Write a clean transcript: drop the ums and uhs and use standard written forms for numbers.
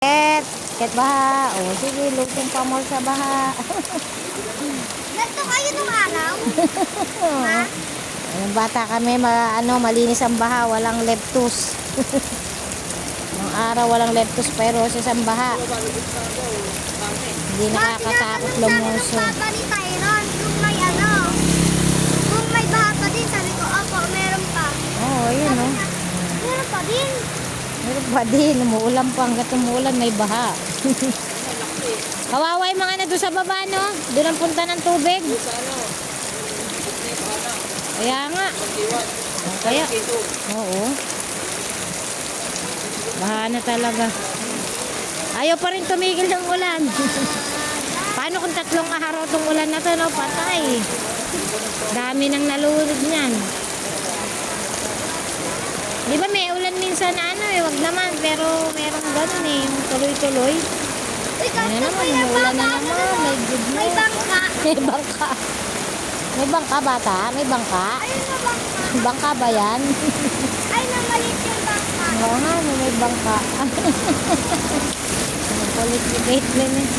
Ket baha. O sige, lutong pa mo sa baha. Ganito kayo nung araw? Ha? Yung bata kami, malinis ang baha, walang leptus. Nung araw walang leptus pero sa isang baha. Hindi nakakatakot lumuso. Papa ni Tyron, kung may baha pa din, sabi ko, opo, meron pa. Oo, ayun o. Meron pa din. Meron pa din, umuulan pa. Hanggat umuulan, may baha. Kawawa yung mga na doon sa baba, no? Doon ang punta ng tubig. Kaya nga. Kaya, oo. Baha na talaga. Ayaw pa rin tumigil ng ulan. Paano kung 3 araw tong ulan na to, no? Patay. Dami nang nalulod niyan. Di ba may ulan minsan na wag naman, pero merong ganun yung tuloy-tuloy. Uy, Ano ganito naman, pa yung umuulan na baba, naman. May goodness. May bangka. May bangka. May bangka, bata? May bangka? Ayun na bangka. Bangka ba yan? Ay, namalit yung bangka. Oo nga, may bangka. Kulit ni Caitlyn eh.